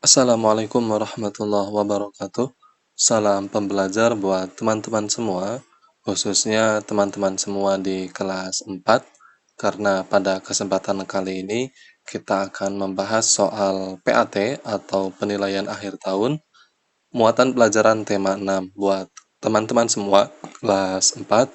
Assalamualaikum warahmatullahi wabarakatuh. Salam pembelajar buat teman-teman semua, khususnya teman-teman semua di kelas 4, karena pada kesempatan kali ini kita akan membahas soal PAT atau penilaian akhir tahun, muatan pelajaran tema 6 buat teman-teman semua kelas 4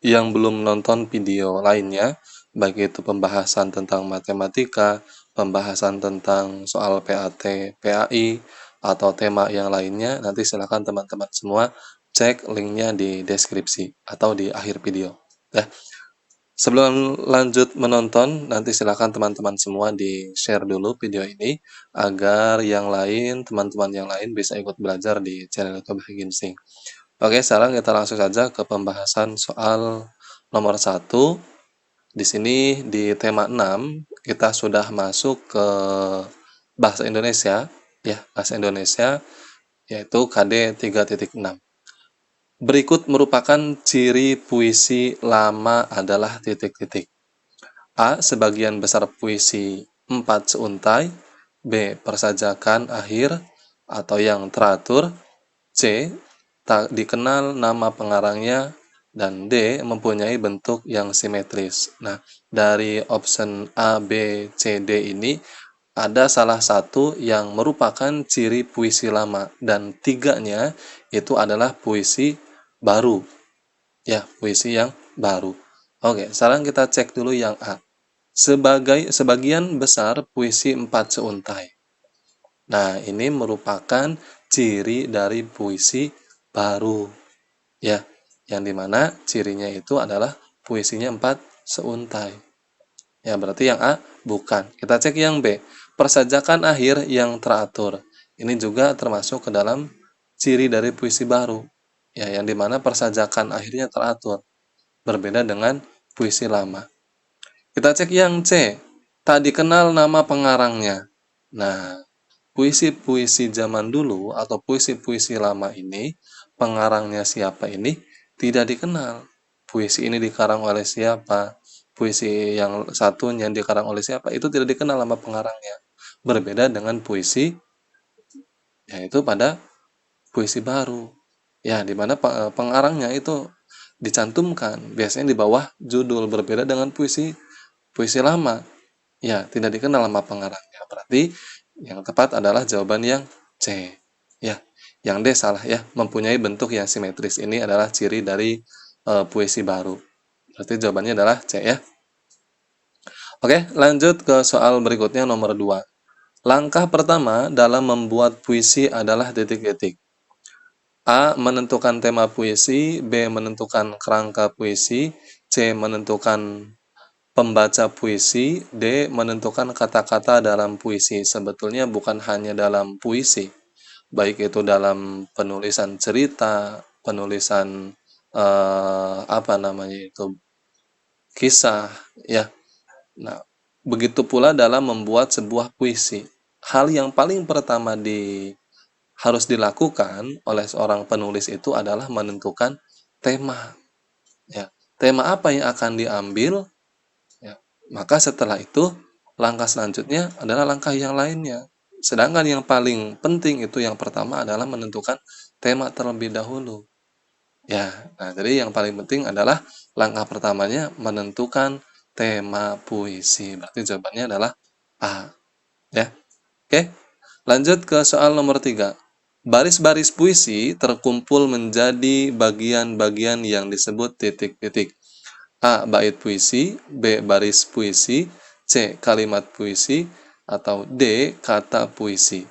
yang belum nonton video lainnya, baik itu pembahasan tentang matematika, pembahasan tentang soal PAT, PAI, atau tema yang lainnya, nanti silakan teman-teman semua cek linknya di deskripsi atau di akhir video. Ya. Sebelum lanjut menonton, nanti silakan teman-teman semua di-share dulu video ini agar teman-teman yang lain bisa ikut belajar di channel YouTube Ginsing. Oke, sekarang kita langsung saja ke pembahasan soal nomor 1. Di sini di tema 6 kita sudah masuk ke bahasa Indonesia, ya, bahasa Indonesia yaitu KD 3.6. Berikut merupakan ciri puisi lama adalah titik-titik. A. Sebagian besar puisi 4 seuntai. B. Persajakan akhir atau yang teratur. C. Tak dikenal nama pengarangnya. Dan D. Mempunyai bentuk yang simetris. Nah, dari option A, B, C, D ini ada salah satu yang merupakan ciri puisi lama. Dan tiganya itu adalah puisi baru. Ya, puisi yang baru. Oke, sekarang kita cek dulu yang A. Sebagian besar puisi 4 seuntai. Nah, ini merupakan ciri dari puisi baru. Ya, yang dimana cirinya itu adalah puisinya 4 seuntai. Ya, berarti yang A bukan. Kita cek yang B. Persajakan akhir yang teratur. Ini juga termasuk ke dalam ciri dari puisi baru. Ya, yang dimana persajakan akhirnya teratur. Berbeda dengan puisi lama. Kita cek yang C. Tak dikenal nama pengarangnya. Nah, puisi-puisi zaman dulu atau puisi-puisi lama ini, pengarangnya siapa ini tidak dikenal. Puisi ini dikarang oleh siapa, puisi yang satunya dikarang oleh siapa, itu tidak dikenal nama pengarangnya. Berbeda dengan puisi, yaitu pada puisi baru. Ya, di mana pengarangnya itu dicantumkan, biasanya di bawah judul, berbeda dengan puisi lama. Ya, tidak dikenal nama pengarangnya. Berarti yang tepat adalah jawaban yang C. Ya, yang D salah ya. Mempunyai bentuk yang simetris. Ini adalah ciri dari puisi baru. Berarti jawabannya adalah C ya. Oke, lanjut ke soal berikutnya nomor 2. Langkah pertama dalam membuat puisi adalah titik-titik. A. Menentukan tema puisi. B. Menentukan kerangka puisi. C. Menentukan pembaca puisi. D. Menentukan kata-kata dalam puisi. Sebetulnya bukan hanya dalam puisi, baik itu dalam penulisan cerita, penulisan kisah, ya. Nah, begitu pula dalam membuat sebuah puisi. Hal yang paling pertama harus dilakukan oleh seorang penulis itu adalah menentukan tema. Ya, tema apa yang akan diambil? Ya, maka setelah itu langkah selanjutnya adalah langkah yang lainnya. Sedangkan yang paling penting itu yang pertama adalah menentukan tema terlebih dahulu. Ya, nah jadi yang paling penting adalah langkah pertamanya menentukan tema puisi. Berarti jawabannya adalah A. Ya, oke. Lanjut ke soal nomor 3. Baris-baris puisi terkumpul menjadi bagian-bagian yang disebut titik-titik. A. Bait puisi. B. Baris puisi. C. Kalimat puisi. Atau D. Kata puisi.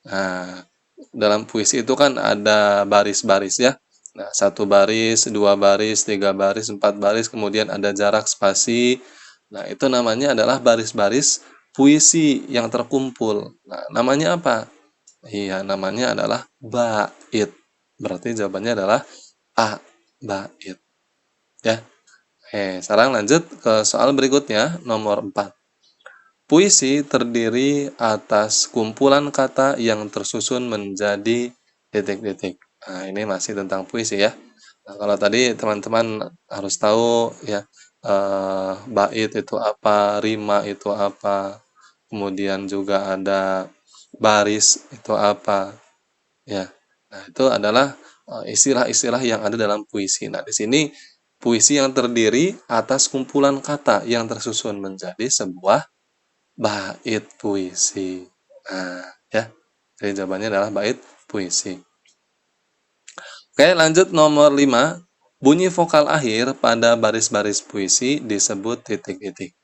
Nah, dalam puisi itu kan ada baris-baris ya. Nah, 1 baris, 2 baris, 3 baris, 4 baris, kemudian ada jarak spasi. Nah, itu namanya adalah baris-baris puisi yang terkumpul. Nah, namanya apa? Iya, namanya adalah bait. Berarti jawabannya adalah A, bait. Ya. Sekarang lanjut ke soal berikutnya, nomor 4. Puisi terdiri atas kumpulan kata yang tersusun menjadi titik-titik. Nah, ini masih tentang puisi ya. Nah, kalau tadi teman-teman harus tahu ya, bait itu apa, rima itu apa, kemudian juga ada baris itu apa, ya. Nah, itu adalah istilah-istilah yang ada dalam puisi. Nah, di sini puisi yang terdiri atas kumpulan kata yang tersusun menjadi sebuah bait puisi. Nah, ya. Jadi jawabannya adalah bait puisi. Oke, lanjut nomor 5. Bunyi vokal akhir pada baris-baris puisi disebut titik-titik.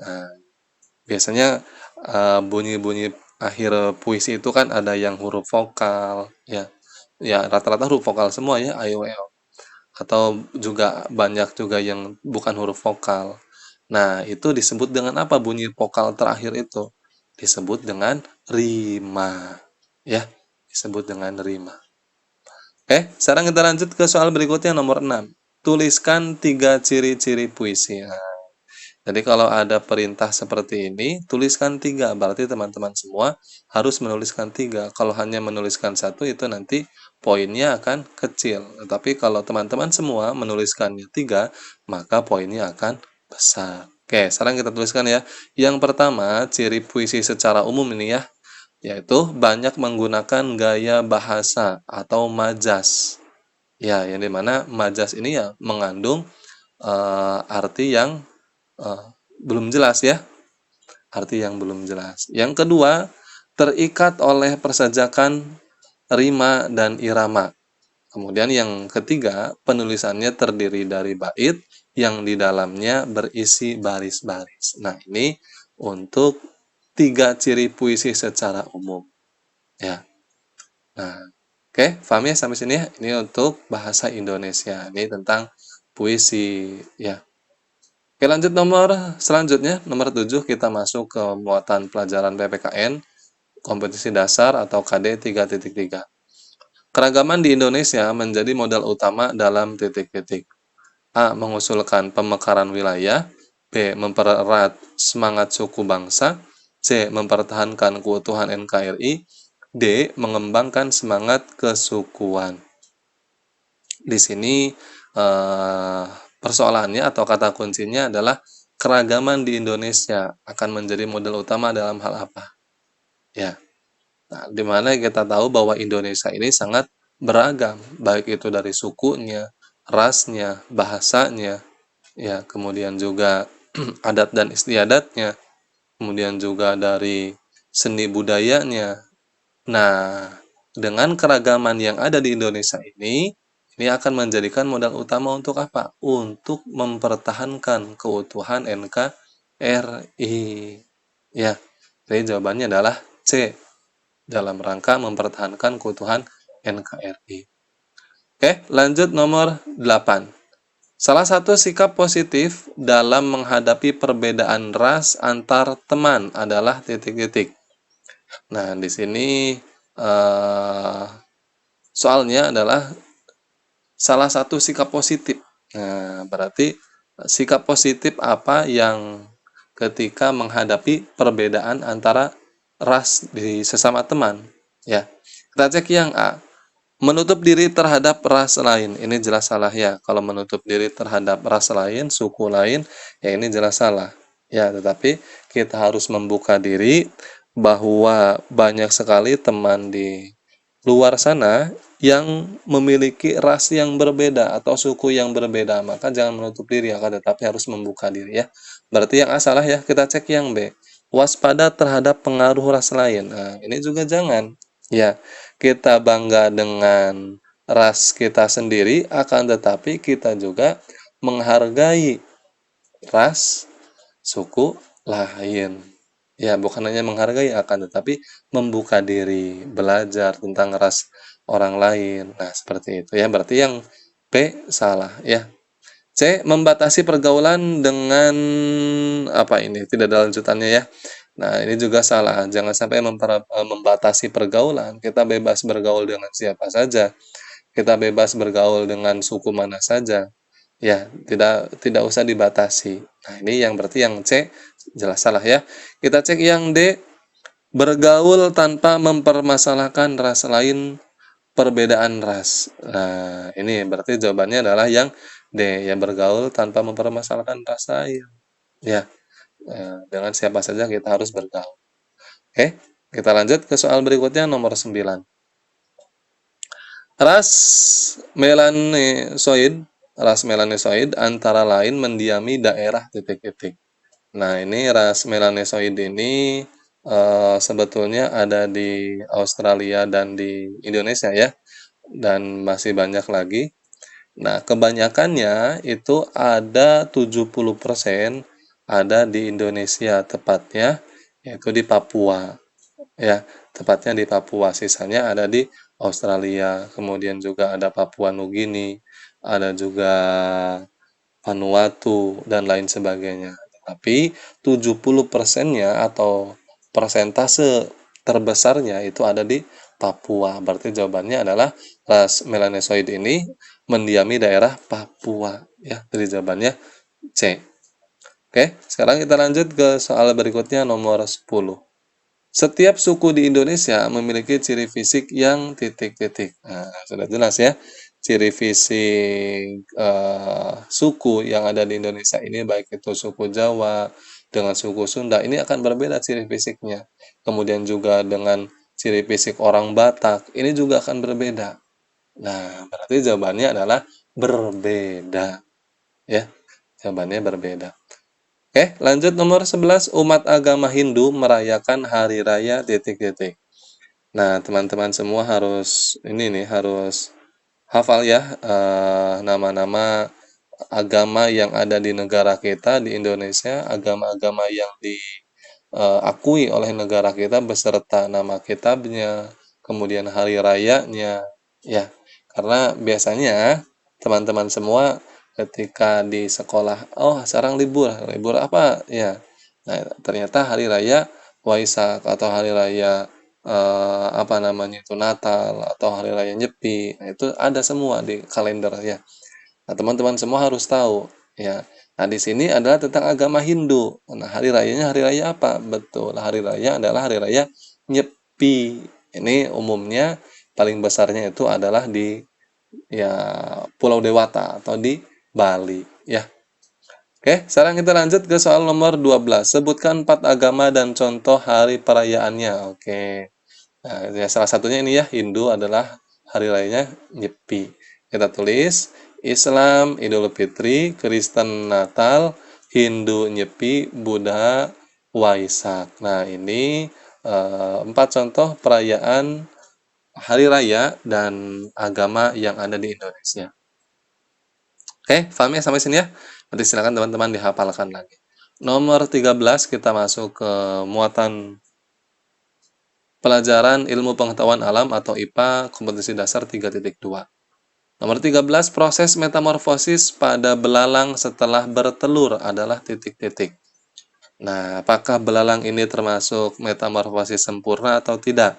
Nah, biasanya bunyi-bunyi akhir puisi itu kan ada yang huruf vokal, ya. Ya, rata-rata huruf vokal semua ya, a, e, i, o, e. Atau juga banyak juga yang bukan huruf vokal. Nah, itu disebut dengan apa bunyi vokal terakhir itu? Disebut dengan rima. Ya, disebut dengan rima. Sekarang kita lanjut ke soal berikutnya nomor 6. Tuliskan 3 ciri-ciri puisi. Nah, jadi kalau ada perintah seperti ini, tuliskan 3. Berarti teman-teman semua harus menuliskan 3. Kalau hanya menuliskan 1 itu nanti poinnya akan kecil. Tetapi kalau teman-teman semua menuliskannya 3, maka poinnya akan besar. Sekarang kita tuliskan ya. Yang pertama, ciri puisi secara umum ini ya, yaitu banyak menggunakan gaya bahasa atau majas. Ya, yang dimana majas ini ya mengandung arti yang belum jelas ya, arti yang belum jelas. Yang kedua, terikat oleh persajakan rima dan irama. Kemudian yang ketiga, penulisannya terdiri dari bait yang di dalamnya berisi baris-baris. Nah, ini untuk 3 ciri puisi secara umum. Ya. Nah, paham ya sampai sini ya? Ini untuk bahasa Indonesia. Ini tentang puisi ya. Lanjut nomor selanjutnya, nomor 7 kita masuk ke muatan pelajaran PPKN, kompetisi dasar atau KD 3.3. Keragaman di Indonesia menjadi modal utama dalam titik-titik. A. Mengusulkan pemekaran wilayah. B. Mempererat semangat suku bangsa. C. Mempertahankan keutuhan NKRI. D. Mengembangkan semangat kesukuan. Di sini persoalannya atau kata kuncinya adalah keragaman di Indonesia akan menjadi modal utama dalam hal apa? Ya. Nah, di mana kita tahu bahwa Indonesia ini sangat beragam, baik itu dari sukunya, rasnya, bahasanya, ya, kemudian juga adat dan istiadatnya, kemudian juga dari seni budayanya. Nah, dengan keragaman yang ada di Indonesia ini akan menjadikan modal utama untuk apa? Untuk mempertahankan keutuhan NKRI. Ya, jadi jawabannya adalah C, dalam rangka mempertahankan keutuhan NKRI. Lanjut nomor 8. Salah satu sikap positif dalam menghadapi perbedaan ras antar teman adalah titik-titik. Nah, di sini soalnya adalah salah satu sikap positif. Nah, berarti sikap positif apa yang ketika menghadapi perbedaan antara ras di sesama teman? Ya, kita cek yang A. Menutup diri terhadap ras lain. Ini jelas salah ya. Kalau menutup diri terhadap ras lain, suku lain, ya ini jelas salah. Ya, tetapi kita harus membuka diri bahwa banyak sekali teman di luar sana yang memiliki ras yang berbeda atau suku yang berbeda, maka jangan menutup diri, akan tetapi harus membuka diri ya. Berarti yang A salah ya, kita cek yang B. Waspada terhadap pengaruh ras lain. Nah, ini juga jangan. Ya, kita bangga dengan ras kita sendiri, akan tetapi kita juga menghargai ras suku lain. Ya, bukan hanya menghargai akan tetapi membuka diri, belajar tentang ras orang lain. Nah, seperti itu ya. Berarti yang B salah ya. C, membatasi pergaulan dengan apa ini? Tidak ada lanjutannya ya. Nah, ini juga salah. Jangan sampai membatasi pergaulan. Kita bebas bergaul dengan siapa saja. Kita bebas bergaul dengan suku mana saja. Ya, tidak usah dibatasi. Nah, ini yang berarti yang C jelas salah ya. Kita cek yang D, bergaul tanpa mempermasalahkan ras lain, perbedaan ras. Nah, ini berarti jawabannya adalah yang D, yang bergaul tanpa mempermasalahkan ras lain. Ya, dengan siapa saja kita harus bergaul. Oke, kita lanjut ke soal berikutnya nomor 9. Ras melanosoid, ras melanosoid antara lain mendiami daerah titik-titik. Nah, ini ras melanosoid ini sebetulnya ada di Australia dan di Indonesia ya, dan masih banyak lagi. Nah, kebanyakannya itu ada 70% ada di Indonesia tepatnya, yaitu di Papua. Ya, tepatnya di Papua. Sisanya ada di Australia, kemudian juga ada Papua Nugini, ada juga Vanuatu, dan lain sebagainya. Tapi 70%-nya atau persentase terbesarnya itu ada di Papua. Berarti jawabannya adalah ras melanosoid ini mendiami daerah Papua. Ya, jadi jawabannya C. Oke, sekarang kita lanjut ke soal berikutnya nomor 10. Setiap suku di Indonesia memiliki ciri fisik yang titik-titik. Nah, sudah jelas ya. Ciri fisik suku yang ada di Indonesia ini, baik itu suku Jawa dengan suku Sunda, ini akan berbeda ciri fisiknya. Kemudian juga dengan ciri fisik orang Batak, ini juga akan berbeda. Nah, berarti jawabannya adalah berbeda. Ya, jawabannya berbeda. Oke, lanjut nomor 11. Umat agama Hindu merayakan hari raya titik-titik. Nah, teman-teman semua harus harus hafal ya nama-nama agama yang ada di negara kita di Indonesia, agama-agama yang diakui oleh negara kita beserta nama kitabnya, kemudian hari rayanya, ya. Karena biasanya teman-teman semua ketika di sekolah, oh sekarang libur, libur apa? Ya, nah ternyata hari raya Waisak atau hari raya apa namanya itu Natal atau hari raya Nyepi, nah itu ada semua di kalender ya. Nah, teman-teman semua harus tahu ya. Nah, di sini adalah tentang agama Hindu. Nah, hari rayanya hari raya apa? Betul, hari raya adalah hari raya Nyepi. Ini umumnya paling besarnya itu adalah di ya Pulau Dewata atau di Bali ya. Oke, sekarang kita lanjut ke soal nomor 12. Sebutkan 4 agama dan contoh hari perayaannya. Oke. Nah, ya salah satunya ini ya, Hindu adalah hari rayanya Nyepi. Kita tulis Islam Idul Fitri, Kristen Natal, Hindu Nyepi, Buddha Waisak. Nah, ini 4 contoh perayaan hari raya dan agama yang ada di Indonesia. Oke, paham ya sampai sini ya? Nanti silakan teman-teman dihafalkan lagi. Nomor 13 kita masuk ke muatan pelajaran ilmu pengetahuan alam atau IPA kompetensi dasar 3.2. Nomor 13, proses metamorfosis pada belalang setelah bertelur adalah titik-titik. Nah, apakah belalang ini termasuk metamorfosis sempurna atau tidak?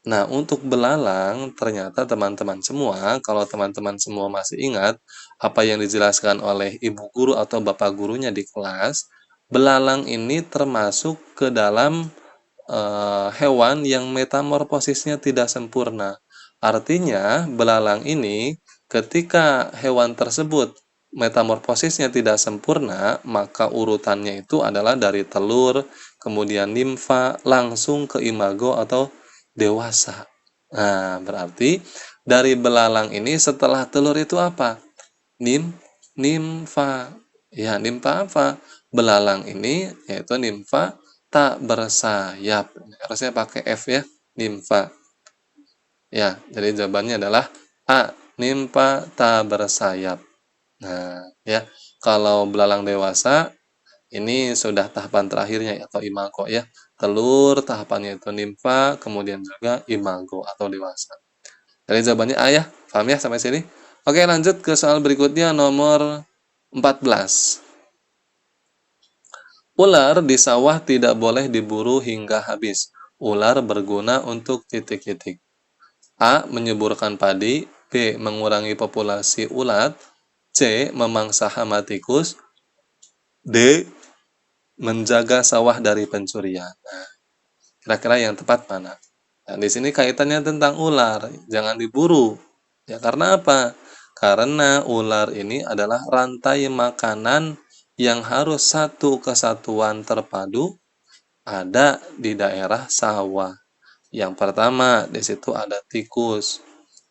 Nah, untuk belalang, ternyata teman-teman semua, kalau teman-teman semua masih ingat apa yang dijelaskan oleh ibu guru atau bapak gurunya di kelas, belalang ini termasuk ke dalam hewan yang metamorfosisnya tidak sempurna. Artinya, belalang ini ketika hewan tersebut metamorfosisnya tidak sempurna, maka urutannya itu adalah dari telur, kemudian nimfa, langsung ke imago atau dewasa. Nah, berarti dari belalang ini setelah telur itu apa? Nimfa. Ya, nimfa apa? Belalang ini yaitu nimfa tak bersayap. Harusnya pakai F ya, nimfa. Ya, jadi jawabannya adalah A, nimfa tak bersayap. Nah, ya, kalau belalang dewasa ini sudah tahapan terakhirnya atau imago ya. Telur tahapannya itu nimfa, kemudian juga imago atau dewasa. Jadi jawabannya A ya. Paham ya sampai sini? Oke, lanjut ke soal berikutnya nomor 14. Ular di sawah tidak boleh diburu hingga habis. Ular berguna untuk titik-titik. A. Menyuburkan padi. B. Mengurangi populasi ulat. C. Memangsa hama tikus. D. Menjaga sawah dari pencurian. Kira-kira yang tepat mana? Nah, di sini kaitannya tentang ular, jangan diburu. Ya, karena apa? Karena ular ini adalah rantai makanan yang harus satu kesatuan terpadu ada di daerah sawah. Yang pertama, di situ ada tikus.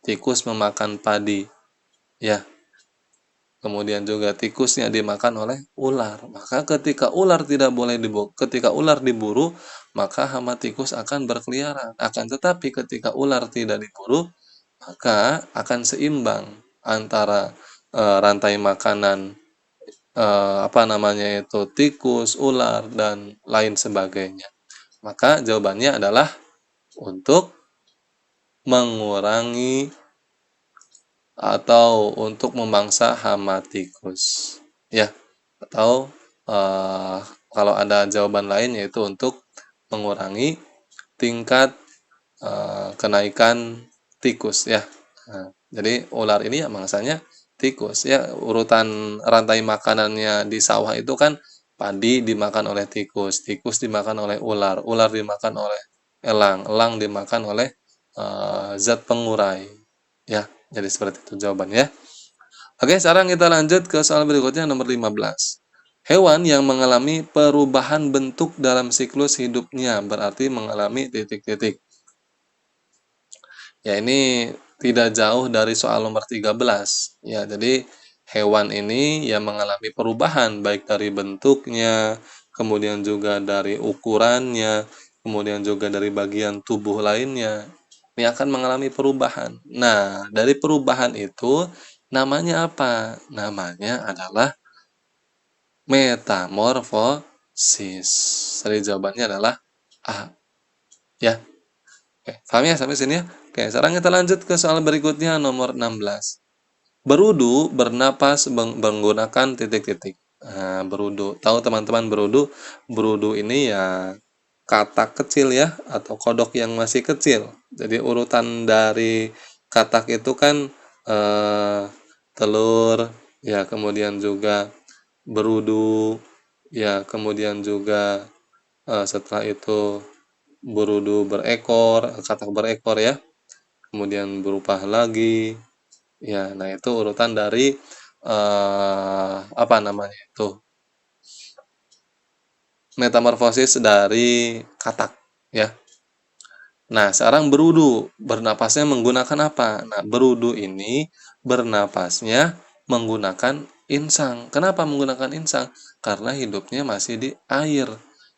Tikus memakan padi. Ya, kemudian juga tikusnya dimakan oleh ular. Maka ketika ular diburu, maka hama tikus akan berkeliaran. Akan tetapi ketika ular tidak diburu, maka akan seimbang antara rantai makanan tikus, ular dan lain sebagainya. Maka jawabannya adalah untuk mengurangi atau untuk memangsa hama tikus. Ya, atau kalau ada jawaban lain yaitu untuk mengurangi tingkat kenaikan tikus ya. Nah, jadi ular ini ya mangsanya tikus ya. Urutan rantai makanannya di sawah itu kan padi dimakan oleh tikus, tikus dimakan oleh ular, ular dimakan oleh elang, elang dimakan oleh zat pengurai. Ya, jadi seperti itu jawabannya. Oke, sekarang kita lanjut ke soal berikutnya nomor 15. Hewan yang mengalami perubahan bentuk dalam siklus hidupnya berarti mengalami titik-titik. Ya, ini tidak jauh dari soal nomor 13. Ya, jadi hewan ini yang mengalami perubahan baik dari bentuknya, kemudian juga dari ukurannya, kemudian juga dari bagian tubuh lainnya. Ini akan mengalami perubahan. Nah, dari perubahan itu namanya apa? Namanya adalah metamorfosis. Jadi jawabannya adalah A. Ya. Oke, paham ya sampai sini ya? Oke, sekarang kita lanjut ke soal berikutnya nomor 16. Berudu bernapas menggunakan titik-titik. Nah, berudu. Tahu teman-teman berudu? Berudu ini ya katak kecil ya atau kodok yang masih kecil. Jadi urutan dari katak itu kan eh, telur, ya kemudian juga berudu, ya kemudian juga setelah itu berudu berekor, katak berekor ya, kemudian berubah lagi, ya. Nah itu urutan dari metamorfosis dari katak, ya. Nah sekarang berudu bernapasnya menggunakan apa? Nah berudu ini bernapasnya menggunakan insang. Kenapa menggunakan insang? Karena hidupnya masih di air.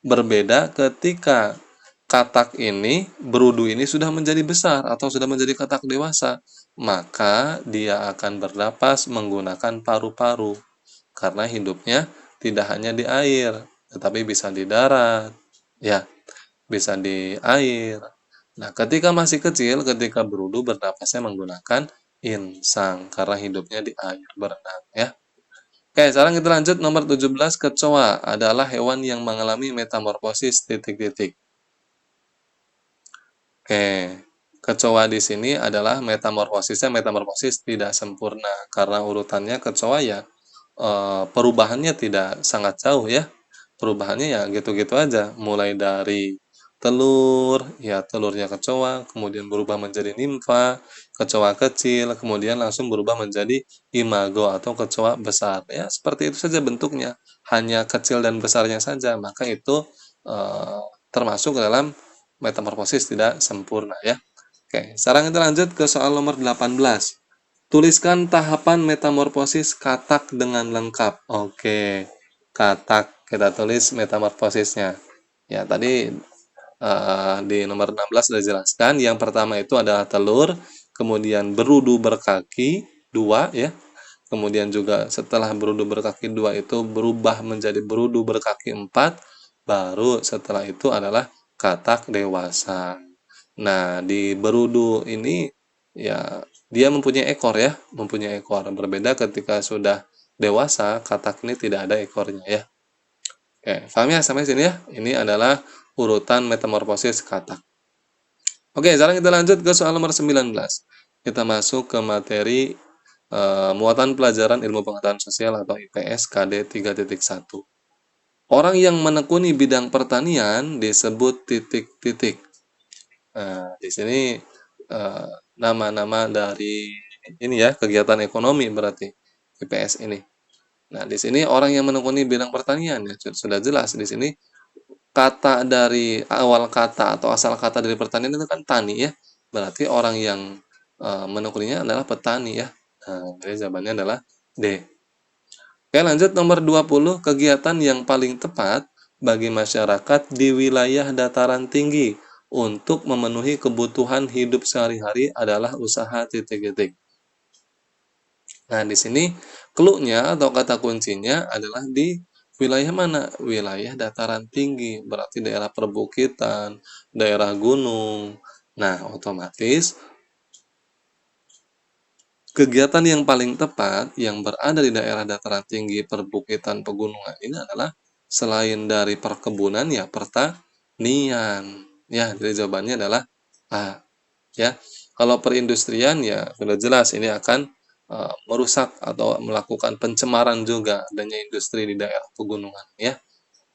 Berbeda ketika katak ini, berudu ini sudah menjadi besar atau sudah menjadi katak dewasa, maka dia akan bernapas menggunakan paru-paru karena hidupnya tidak hanya di air, tetapi bisa di darat, ya, bisa di air. Nah, ketika masih kecil, ketika berudu bernapasnya menggunakan insang karena hidupnya di air berenang, ya. Oke, sekarang kita lanjut nomor 17, kecoa adalah hewan yang mengalami metamorfosis titik-titik. Oke, kecoa di sini adalah metamorfosis tidak sempurna karena urutannya kecoa ya perubahannya tidak sangat jauh ya. Perubahannya ya gitu-gitu aja, mulai dari telur, ya telurnya kecoa, kemudian berubah menjadi nimfa, kecoa kecil, kemudian langsung berubah menjadi imago atau kecoa besar. Ya, seperti itu saja bentuknya, hanya kecil dan besarnya saja, maka itu termasuk dalam metamorfosis tidak sempurna ya. Oke, sekarang kita lanjut ke soal nomor 18. Tuliskan tahapan metamorfosis katak dengan lengkap. Oke, katak kita tulis metamorfosisnya. Ya, tadi di nomor 16 sudah dijelaskan. Yang pertama itu adalah telur, kemudian berudu berkaki 2 ya. Kemudian juga setelah berudu berkaki 2 itu berubah menjadi berudu berkaki 4, baru setelah itu adalah katak dewasa. Nah, di berudu ini ya dia mempunyai ekor ya, mempunyai ekor. Berbeda ketika sudah dewasa, katak ini tidak ada ekornya ya. Oke, paham ya sampai sini ya? Ini adalah urutan metamorfosis katak. Oke, sekarang kita lanjut ke soal nomor 19. Kita masuk ke materi muatan pelajaran ilmu pengetahuan sosial atau IPS KD 3.1. Orang yang menekuni bidang pertanian disebut titik-titik. Nah, di sini eh, nama-nama dari ini ya, kegiatan ekonomi berarti IPS ini. Nah, di sini orang yang menekuni bidang pertanian ya sudah jelas di sini kata dari awal kata atau asal kata dari pertanian itu kan tani ya. Berarti orang yang menekuninya adalah petani ya. Nah, jadi jawabannya adalah D. Oke, lanjut nomor 20, kegiatan yang paling tepat bagi masyarakat di wilayah dataran tinggi untuk memenuhi kebutuhan hidup sehari-hari adalah usaha titik-titik. Nah, di sini clue-nya atau kata kuncinya adalah di wilayah mana? Wilayah dataran tinggi, berarti daerah perbukitan, daerah gunung. Nah, otomatis kegiatan yang paling tepat yang berada di daerah dataran tinggi, perbukitan, pegunungan ini adalah selain dari perkebunan ya pertanian. Ya, jadi jawabannya adalah A. Ya, kalau perindustrian ya sudah jelas ini akan merusak atau melakukan pencemaran juga adanya industri di daerah pegunungan ya.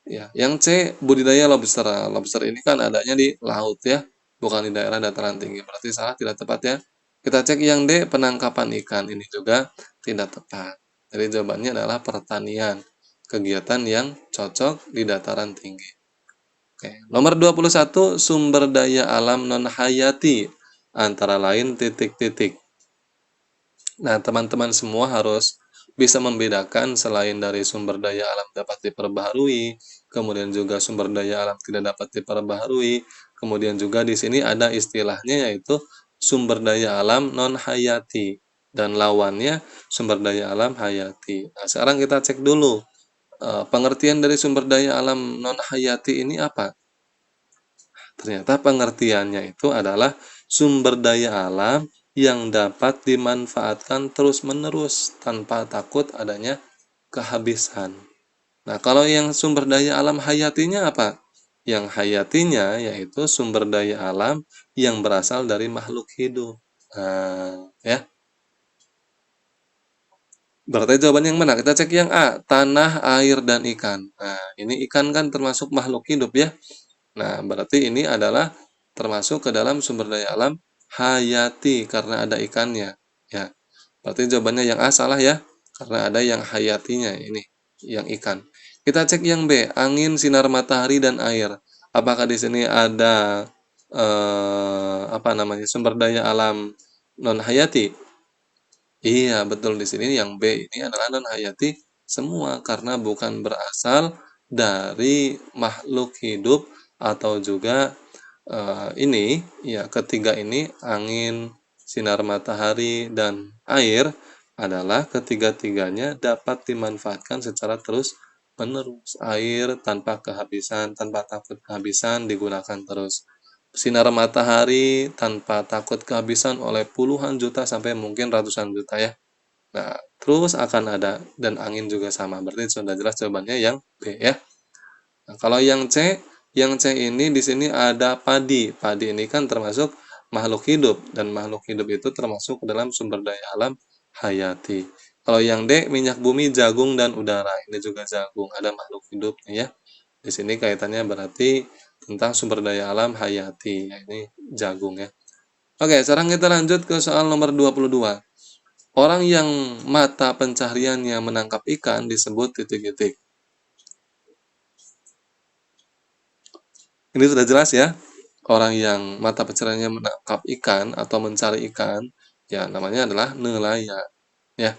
Ya, yang C budidaya lobster. Lobster ini kan adanya di laut ya, bukan di daerah dataran tinggi. Berarti salah tidak tepat ya. Kita cek yang D penangkapan ikan ini juga tidak tepat. Jadi jawabannya adalah pertanian, kegiatan yang cocok di dataran tinggi. Oke, nomor 21 sumber daya alam non hayati antara lain titik-titik. Nah, teman-teman semua harus bisa membedakan selain dari sumber daya alam dapat diperbaharui, kemudian juga sumber daya alam tidak dapat diperbaharui, kemudian juga di sini ada istilahnya yaitu sumber daya alam non hayati dan lawannya sumber daya alam hayati. Nah, sekarang kita cek dulu pengertian dari sumber daya alam non hayati ini apa? Ternyata pengertiannya itu adalah sumber daya alam yang dapat dimanfaatkan terus-menerus tanpa takut adanya kehabisan. Nah, kalau yang sumber daya alam hayatinya apa? Yang hayatinya yaitu sumber daya alam yang berasal dari makhluk hidup. Nah, ya. Berarti jawaban yang mana? Kita cek yang A, tanah, air, dan ikan. Nah, ini ikan kan termasuk makhluk hidup ya. Nah, berarti ini adalah termasuk ke dalam sumber daya alam hayati karena ada ikannya. Ya, berarti jawabannya yang A salah ya, karena ada yang hayatinya ini, yang ikan. Kita cek yang B, angin, sinar matahari, dan air. Apakah di sini ada apa namanya sumber daya alam non hayati? Iya, betul di sini yang B ini adalah non hayati semua karena bukan berasal dari makhluk hidup atau juga ini ya ketiga ini angin, sinar matahari dan air adalah ketiga-tiganya dapat dimanfaatkan secara terus menerus. Air tanpa kehabisan, tanpa takut kehabisan digunakan terus. Sinar matahari tanpa takut kehabisan oleh puluhan juta sampai mungkin ratusan juta ya. Nah, terus akan ada dan angin juga sama. Berarti sudah jelas jawabannya yang B ya. Nah, kalau yang C ini di sini ada padi. Padi ini kan termasuk makhluk hidup dan makhluk hidup itu termasuk dalam sumber daya alam hayati. Kalau yang D minyak bumi, jagung dan udara. Ini juga jagung, ada makhluk hidupnya ya. Di sini kaitannya berarti tentang sumber daya alam hayati. Ya, ini jagung ya. Oke, sekarang kita lanjut ke soal nomor 22. Orang yang mata pencahariannya menangkap ikan disebut titik-titik. Ini sudah jelas ya. Orang yang mata pencahariannya menangkap ikan atau mencari ikan, ya namanya adalah nelayan. Ya.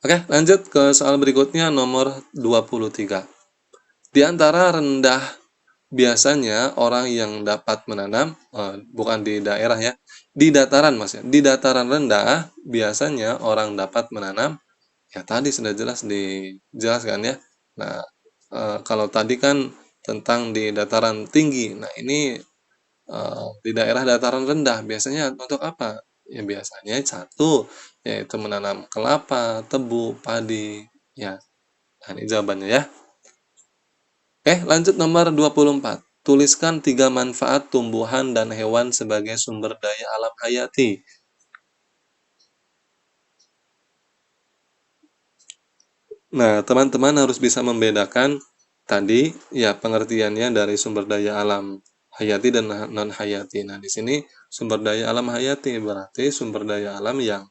Oke, lanjut ke soal berikutnya nomor 23. Di antara rendah biasanya orang yang dapat menanam, bukan di daerah ya, di dataran maksudnya, di dataran rendah biasanya orang dapat menanam, ya tadi sudah jelas dijelaskan ya. Nah, kalau tadi kan tentang di dataran tinggi, nah ini di daerah dataran rendah. Biasanya untuk apa? Ya biasanya satu, yaitu menanam kelapa, tebu, padi. Ya, nah ini jawabannya ya. Lanjut nomor 24. Tuliskan 3 manfaat tumbuhan dan hewan sebagai sumber daya alam hayati. Nah, teman-teman harus bisa membedakan tadi ya pengertiannya dari sumber daya alam hayati dan non hayati. Nah, di sini sumber daya alam hayati berarti sumber daya alam yang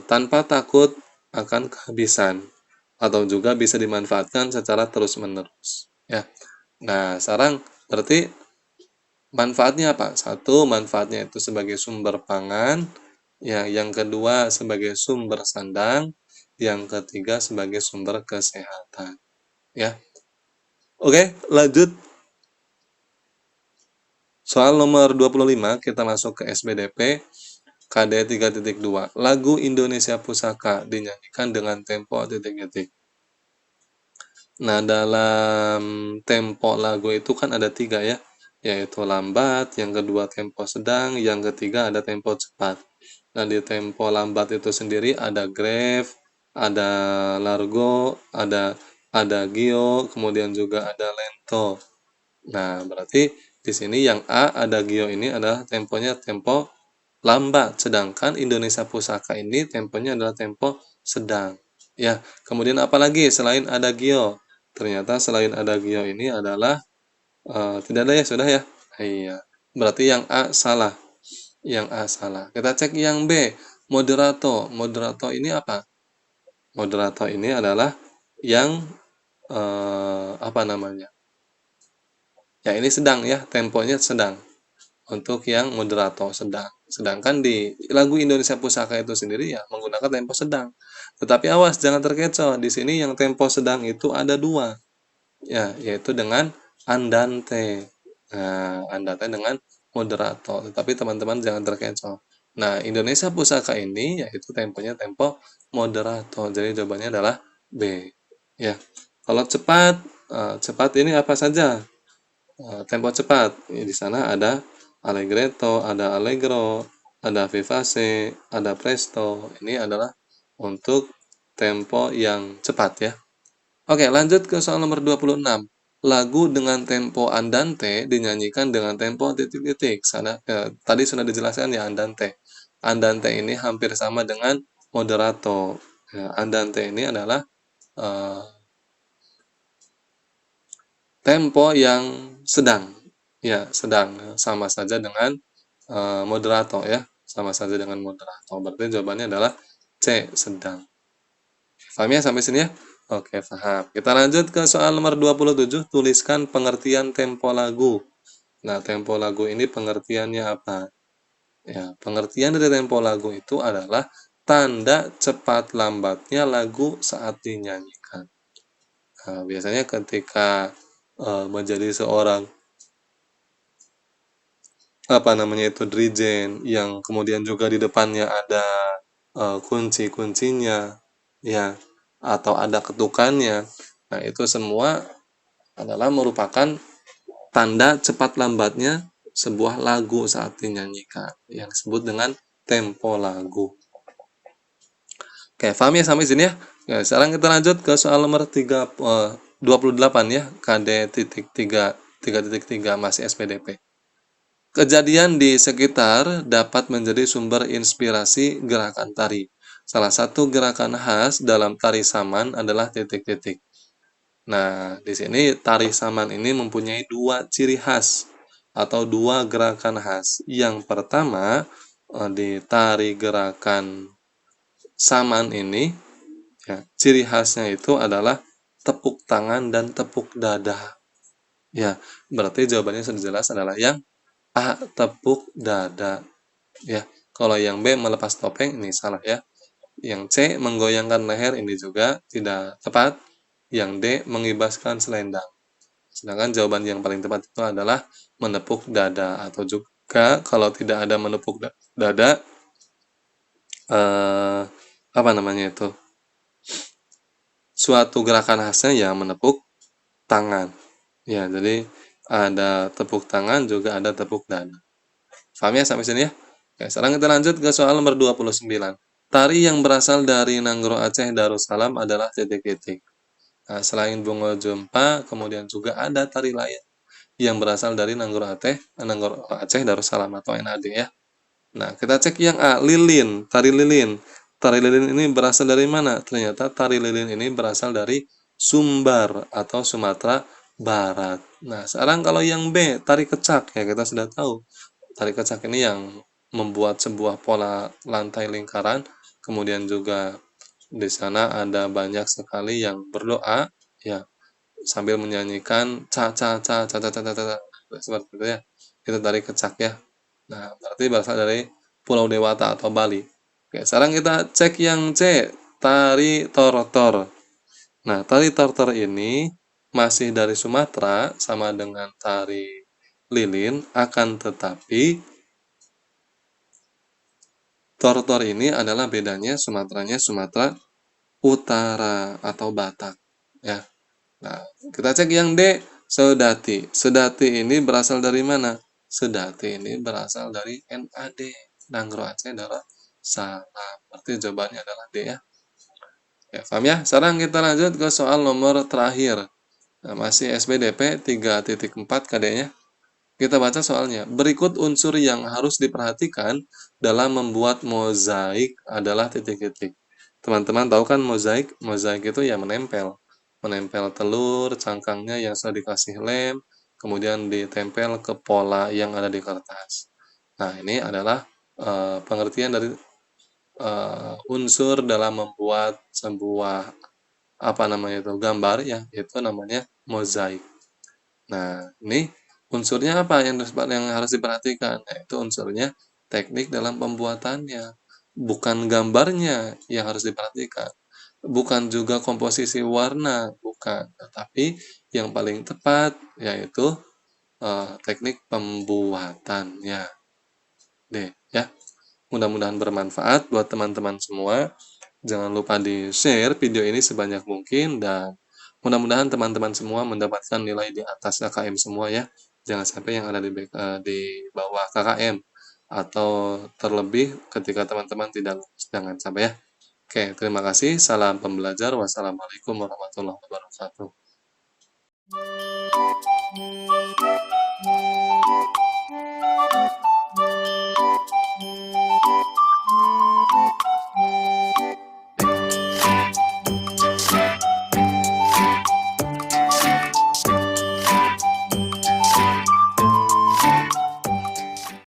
tanpa takut akan kehabisan atau juga bisa dimanfaatkan secara terus-menerus. Ya. Nah, sekarang berarti manfaatnya apa? Satu, manfaatnya itu sebagai sumber pangan. Ya, yang kedua sebagai sumber sandang. Yang ketiga sebagai sumber kesehatan. Ya. Oke, lanjut. Soal nomor 25, kita masuk ke SBDP. KD 3.2. Lagu Indonesia Pusaka dinyanyikan dengan tempo titik-titik. Nah, dalam tempo lagu itu kan ada 3 ya, yaitu lambat, yang kedua tempo sedang, yang ketiga ada tempo cepat. Nah, di tempo lambat itu sendiri ada grave, ada largo, ada gio, kemudian juga ada lento. Nah, berarti di sini yang A ada gio ini adalah temponya tempo lambat, sedangkan Indonesia Pusaka ini temponya adalah tempo sedang. Ya, kemudian apalagi selain ada gio? Ternyata selain ada gio ini adalah tidak ada ya, sudah ya. Iya. Berarti yang A salah. Yang A salah. Kita cek yang B, moderato. Moderato ini apa? Moderato ini adalah yang apa namanya? Ya ini sedang ya, temponya sedang. Untuk yang moderato sedang. Sedangkan di lagu Indonesia Pusaka itu sendiri ya menggunakan tempo sedang. Tetapi awas jangan terkecoh. Di sini yang tempo sedang itu ada 2. Ya, yaitu dengan andante. Nah, andante dengan moderato. Tetapi teman-teman jangan terkecoh. Nah, Indonesia Pusaka ini yaitu temponya tempo moderato. Jadi jawabannya adalah B. Ya. Kalau cepat, cepat ini apa saja? Tempo cepat. Di sana ada allegretto, ada allegro, ada vivace, ada presto. Ini adalah untuk tempo yang cepat ya. Oke, lanjut ke soal nomor 26. Lagu dengan tempo andante dinyanyikan dengan tempo titik-titik. Tadi sudah dijelaskan ya andante. Andante ini hampir sama dengan moderato. Ya, andante ini adalah uh, tempo yang sedang. Ya, sedang. Sama saja dengan moderato ya. Sama saja dengan moderato. Berarti jawabannya adalah C, sedang. Paham ya sampai sini ya? Oke, paham. Kita lanjut ke soal nomor 27. Tuliskan pengertian tempo lagu. Nah, tempo lagu ini pengertiannya apa? Ya, pengertian dari tempo lagu itu adalah tanda cepat lambatnya lagu saat dinyanyikan. Nah, biasanya ketika menjadi seorang apa namanya itu drijen yang kemudian juga di depannya ada kunci-kuncinya ya atau ada ketukannya. Nah, itu semua adalah merupakan tanda cepat lambatnya sebuah lagu saat dinyanyikan yang disebut dengan tempo lagu. Oke, paham ya sampai sini ya? Nah, sekarang kita lanjut ke soal nomor 28 ya, KD titik 3.3 masih SPDP. Kejadian di sekitar dapat menjadi sumber inspirasi gerakan tari. Salah satu gerakan khas dalam tari saman adalah titik-titik. Nah, di sini tari saman ini mempunyai 2 ciri khas atau 2 gerakan khas. Yang pertama, di tari gerakan saman ini, ya, ciri khasnya itu adalah tepuk tangan dan tepuk dada. Ya, berarti jawabannya sudah jelas adalah yang A, tepuk dada. Ya, kalau yang B melepas topeng ini salah ya. Yang C menggoyangkan leher ini juga tidak tepat. Yang D mengibaskan selendang. Sedangkan jawaban yang paling tepat itu adalah menepuk dada atau juga kalau tidak ada menepuk dada apa namanya itu? Suatu gerakan khasnya ya menepuk tangan. Ya, jadi ada tepuk tangan, juga ada tepuk dada. Paham ya sampai sini ya? Oke, sekarang kita lanjut ke soal nomor 29. Tari yang berasal dari Nanggro Aceh Darussalam adalah titik-titik. Nah, selain Bungo Jumpa, kemudian juga ada tari lain yang berasal dari Nanggro Aceh Darussalam atau NAD ya. Nah, kita cek yang A, lilin, tari lilin. Tari lilin ini berasal dari mana? Ternyata tari lilin ini berasal dari Sumbar atau Sumatera Barat. Nah, sekarang kalau yang B, tari kecak, ya kita sudah tahu. Tari kecak ini yang membuat sebuah pola lantai lingkaran, kemudian juga di sana ada banyak sekali yang berdoa, ya, sambil menyanyikan ca ca ca ca ca ca ca, ca, seperti itu ya. Itu tari kecak ya. Nah, berarti berasal dari Pulau Dewata atau Bali. Oke, sekarang kita cek yang C, tari tortor. Nah, tari tortor ini masih dari Sumatera, sama dengan tari lilin, akan tetapi tortor ini adalah bedanya Sumateranya Sumatera Utara atau Batak. Ya. Nah, kita cek yang D, sedati. Sedati ini berasal dari mana? Sedati ini berasal dari NAD, Nanggro Aceh Darussalam. Berarti jawabannya adalah D ya. Ya, paham ya? Sekarang kita lanjut ke soal nomor terakhir. Nah, masih SBDP 3.4 KD-nya. Kita baca soalnya. Berikut unsur yang harus diperhatikan dalam membuat mozaik adalah titik-titik. Teman-teman tahu kan mozaik? Mozaik itu ya menempel. Menempel telur, cangkangnya yang sudah dikasih lem, kemudian ditempel ke pola yang ada di kertas. Nah, ini adalah pengertian dari unsur dalam membuat sebuah apa namanya itu gambar ya, itu namanya mozaik. Nah, ini unsurnya apa yang harus diperhatikan? Yaitu unsurnya teknik dalam pembuatannya, bukan gambarnya yang harus diperhatikan, bukan juga komposisi warna, bukan, tetapi yang paling tepat yaitu teknik pembuatannya. Deh, ya. Mudah-mudahan bermanfaat buat teman-teman semua. Jangan lupa di-share video ini sebanyak mungkin dan mudah-mudahan teman-teman semua mendapatkan nilai di atas KKM semua ya. Jangan sampai yang ada di bawah KKM atau terlebih ketika teman-teman tidak lulus. Jangan sampai ya. Oke, terima kasih. Salam pembelajar. Wassalamualaikum warahmatullahi wabarakatuh.